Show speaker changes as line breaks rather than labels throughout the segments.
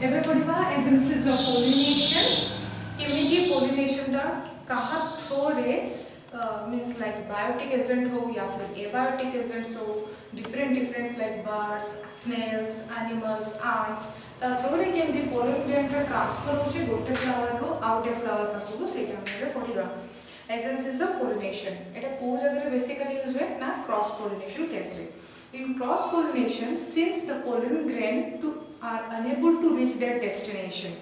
एबे पढ़िबा agencies of pollination केमिति pollination दा कहा थ्रो रे मींस लाइक बायोटिक एजेंट हो या फिर एबायोटिक एजेंट्स हो different like birds snails animals ants ता थ्रो रे केमिति पोलन ग्रेन का ट्रांसफर हो जे गोटे फ्लावर रो आउटे फ्लावर पाखु सेटा हमरे पढ़िबा एजेंसीज ऑफ पोलिनेशन एटा को जगह बेसिकली यूज हुए ना क्रॉस पोलिनेशन केस रे in cross pollination since the pollen grain are unable to reach their destination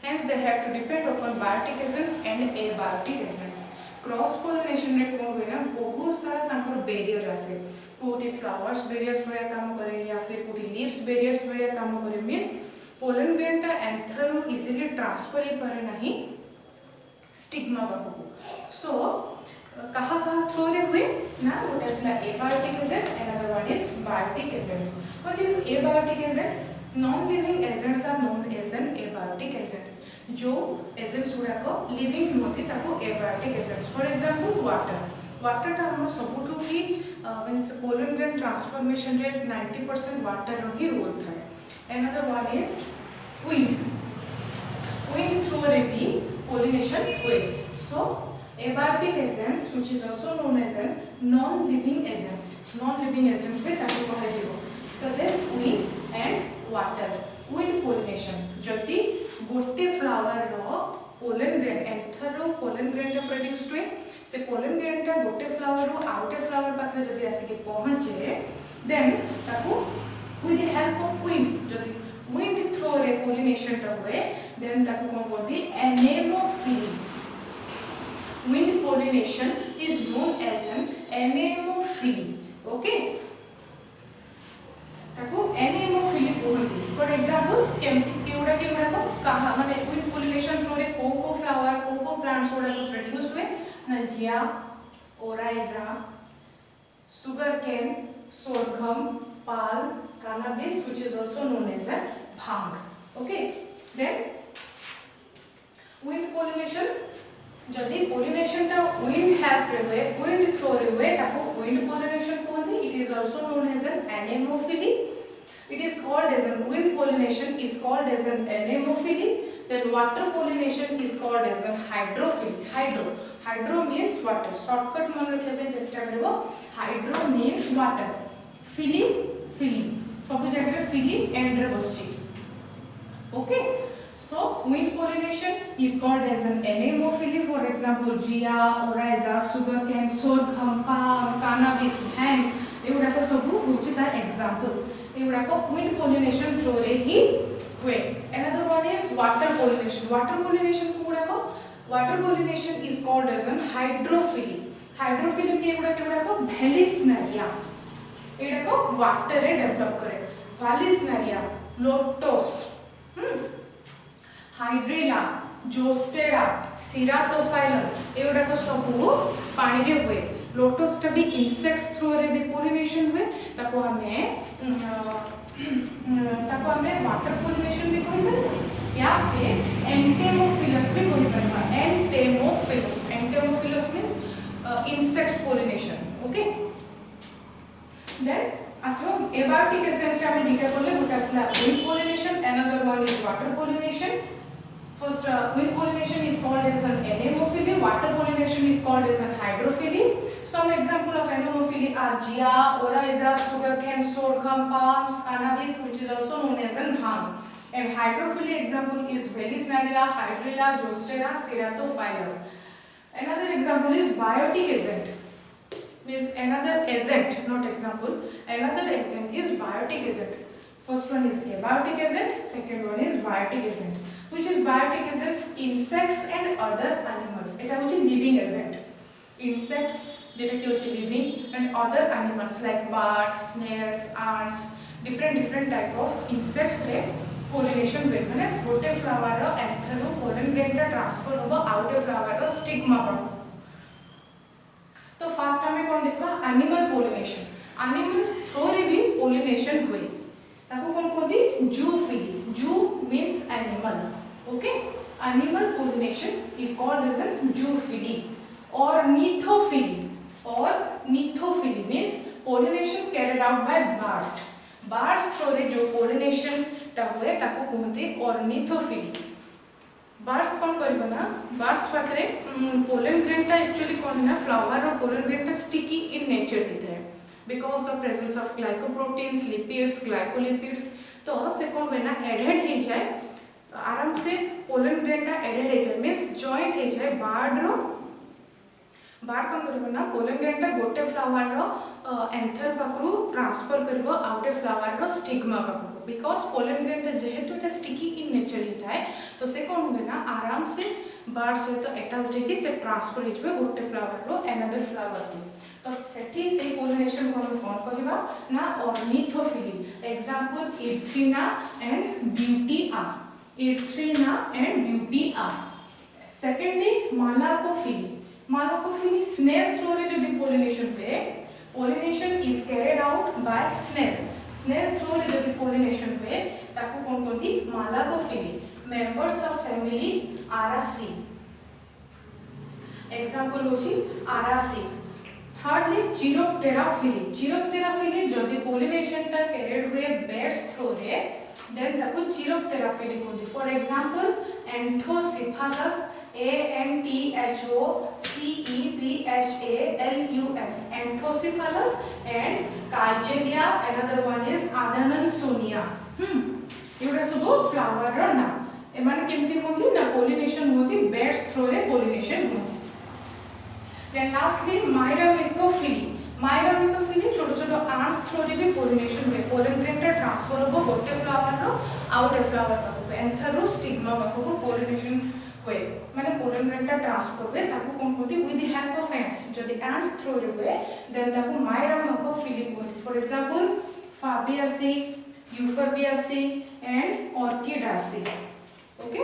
hence they have to depend upon biotic agents and abiotic agents cross pollination रे कोन होय ना बहुत सारा तांकर barrier आसे कोठी फ्लावर्स बैरियर्स भया काम करे या फिर कोठी लीव्स बैरियर्स भया काम करे मींस pollen grain ता एंथर रो इजीली ट्रांसफर ही पारे नाही स्टिग्मा बाबू so कहा थ्रो रे हुए ना what is the abiotic agent another one is biotic agent what is abiotic agent non living agents are known as an abiotic agents जो agents गुडा को living नोति ताको abiotic agents for example water ता हम सबुठु की means pollen grain transformation rate 90% water रो ही role थाए another one is wind through रे भी pollination हुए so abiotic agents which is also known as a non-living agents पे ताकि कहा जीवो such as wind and water wind pollination जति गोटे फ्लावर रो pollen grain एंथर रो pollen grain टा प्रोड्यूस हुए से pollen grain टा गोटे फ्लावर रो आउटे फ्लावर पाखरे जति आसी के पहुंचे देन ताको with the help of wind जति wind through रे pollination टा हुए देन ताको कोन बोलती anemophily wind pollination is known as an anemophily okay ताको anemophily कहती for example केउडा को कहा माने wind pollination थ्रू रे को फ्लावर को प्लांट्स ओडा को प्रोड्यूस हुए nausea Oryza sugarcane sorghum palm cannabis which is also known as a bhang okay then wind pollination जदि pollination ता wind help रे हुए wind through रे हुए ताको wind pollination कहते it is also known as an anemophily it is called as an wind pollination is called as an anemophily then water pollination is called as an hydrophily hydro means water shortcut मन रखबे चेष्टा करबो hydro means water phily सब जगह रे phily end रे बसची okay so wind pollination is called as an anemophily for example jia oryza sugarcane sorghum palm cannabis bhang एगुडा को सब होची ता एग्जांपल एगुडा को wind pollination थ्रू रे ही हुए another one is water pollination कोगुडा को water pollination is called as an hydrophily के एगुडा को valisneria एगुडा को वाटर रे डेवलप करे valisneria lotus हाइड्रेला जोस्टेरा सिराटोफाइलम एगुडा को सब पानी रे हुए लोटस टा भी इंसेक्ट्स थ्रू रे भी पोलिनेशन हुए ताको हमें वाटर पोलिनेशन भी कहि परबा या फिर एंटेमोफिलस भी कहि परबा entomophilous means insects pollination okay then also abiotic agents रा में दिटा करले गोटा असला wind pollination another one is water pollination first wind pollination is called as an anemophily water pollination is called as an hydrophily some example of anemophily are jia oryza sugarcane sorghum palms cannabis which is also known as an bhang and hydrophily example is valisneria hydrilla zostera ceratophyllum another example is biotic agent means another agent not example another agent is biotic agent first one is abiotic agent second one is biotic agent which is biotic agents insects and other animals eta hoche living agent insects jeta ki hoche living and other animals like birds snails ants different type of insects re pollination हुए माने गोटे flower रो anther रो pollen grain टा transfer होबो आउटे flower रो stigma पर तो first हमें कोन देखबा एनिमल थ्रू रे भी पोलिनेशन हुए ताको कोन कोदी zoophily means animal okay animal pollination is called as a zoophily or nithophily means pollination carried out by birds through रे जो pollination टा हुए ताको कहते ऑर्निथोफिली। बर्ड्स कौन करिबो ना बर्ड्स पाखरे पोलन ग्रेन टा एक्चुअली कौन है ना फ्लावर और पोलन ग्रेन टा स्टिकी इन नेचर होता है because of presence of glycoproteins lipids glycolipids. तो से कौन हुए ना एडेड हो जाए आराम से पोलन ग्रेन टा एडेड हो जाए मींस जॉइंट हो जाए बार्ड कौन करिबो ना पोलन ग्रेन टा गोटे फ्लावर रो एंथर पाखरु ट्रांसफर करिबो आउटे फ्लावर रो स्टिग्मा पाखरु बिकॉज पोलन ग्रेन टा जेहेतु एटा स्टिकी इन नेचर होता है तो से कौन हुए ना आराम से बार्ड सहित अटैच्ड होगी से ट्रांसफर हो जाए गोटे फ्लावर रो अनदर फ्लावर को। तो सेठी से पोलिनेशन को हम कौन कहबा ना ornithophily. Example Erythrina and Butea. Erythrina and Butea. Secondly malacophily. Malacophily snail through रे जदि पोलिनेशन पे pollination is carried out by snail. Snail through रे जदि पोलिनेशन पे ताको कौन कहती malacophily. Members of family Araceae. Example होची आरासी। थर्डली चिरोप्टेराफिली। चिरोप्टेराफिली जदि पोलिनेशन टा कैरिड हुए बर्ड्स थ्रू रे देन ताको चिरोप्टेराफिली कहती। For example Anthocephalus Anthoccephalus Anthocephalus and Kigelia another one is Adanansonia। एवडा सब फ्लावर रो ना एमाने केमती होती ना पोलिनेशन होती बर्ड्स थ्रू रे पोलिनेशन होती। Then lastly myrmecophily. मायरामिकोफिली छोटो छोटो आंट्स थ्रू रे भी पोलिनेशन हुए पोलन ग्रेन टा ट्रांसफर होबो गोटे फ्लावर रो आउटे फ्लावर पाखो एंथर रो स्टिग्मा पाखो पोलिनेशन हुए माने पोलन ग्रेन टा ट्रांसफर हुए ताको कोन कहती with the help of ants. जदि एंट्स थ्रू रे हुए देन ताको मायरामिकोफिली कहती। For example Fabaceae Euphorbiaceae and Orchidaceae. Okay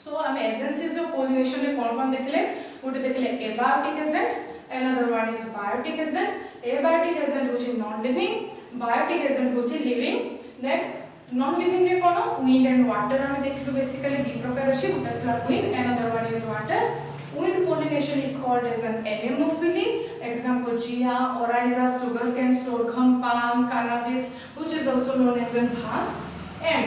so हम एजेंसीज ऑफ पोलिनेशन रे कोन देखले गोटे देखले abiotic agent another one is biotic agent। abiotic agent होची नॉन लिविंग बायोटिक एजेंट होची लिविंग। देन नॉन लिविंग रे कोन विंड एंड वाटर हम देखलु बेसिकली दि प्रकार अछि गोटे स्ला wind another one is water। wind pollination is called as an anemophily। example chia oryza sugarcane sorghum palm cannabis which is also known as an bhang। and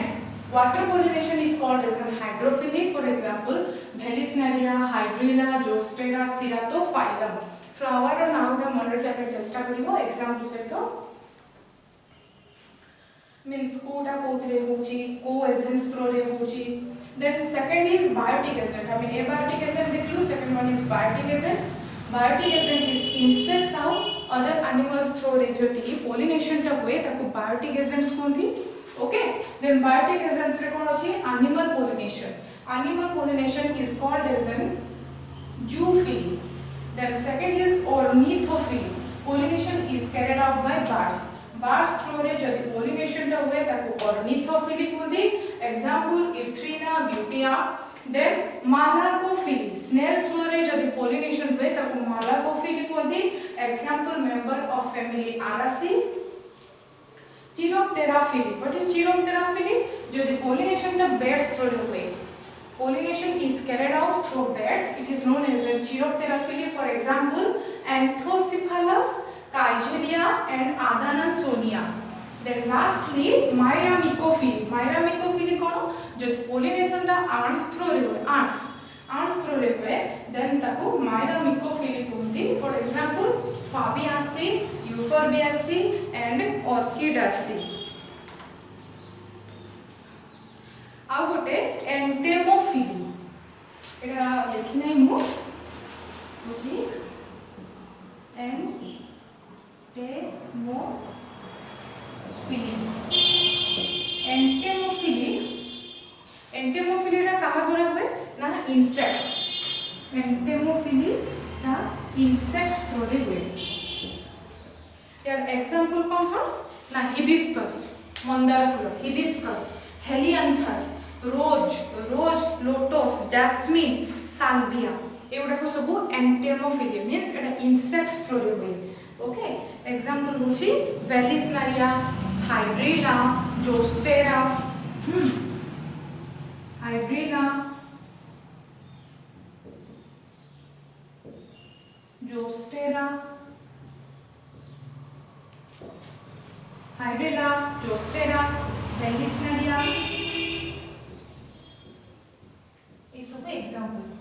water pollination is called as an hydrophily। for example Vallisneria hydrilla zostera ceratophyllum। Flower और नाम का मन रखिया पे चेष्टा करिवो example से तो means Kota कोथरे होची को एजेंट्स थ्रू रे होची। Then second is biotic agent. हम एबायोटिक एजेंट देखलु second one is biotic agent. Biotic agent is insects और अदर एनिमल्स थ्रू रे जति पोलिनेशन टा हुए ताको बायोटिक एजेंट्स कहती। ओके देन बायोटिक एजेंट्स रे कोन अछि animal pollination. Animal pollination is called as an zoophily. Then second is ornithophily। pollination is carried out by birds। birds through रे जदि pollination टा हुए ताको ornithophily कहती। example Erythrina Butea. then malacophily snail through रे जदि pollination हुए ताको malacophily कहती। example member of family Araceae। chiropteraphily what is chiropteraphily जदि pollination टा birds through रे हुए pollination is carried out through birds it is known as a chiropteraphily। for example Anthocephalus Kigelia and Adanansonia। then lastly Myramicophily। Myramicophily कोन जो pollination टा ants through रे हुए ants through रे हुए then ताको Myramicophily कहती। for example Fabiaceae Euphorbiaceae and Orchidaceae। आ गोटे entomophily एटा लिखि नै मु बुझी एंटेमोफिली टा कहा द्वारा हुए ना इंसेक्ट्स। एंटेमोफिली टा इंसेक्ट्स थ्रू रे हुए। यार एग्जांपल कोन हो ना हिबिस्कस मंदार फूल hibiscus Helianthus rose lotus jasmine salvia एवडा को सब एंटेमोफिली मींस एटा इंसेक्ट्स थ्रू रे हुए। ओके एग्जांपल होची Vallisneria Hydrilla Zostera Hydrilla Zostera Hydrilla, Zostera, Vallisneria, ये सब एग्जाम्पल।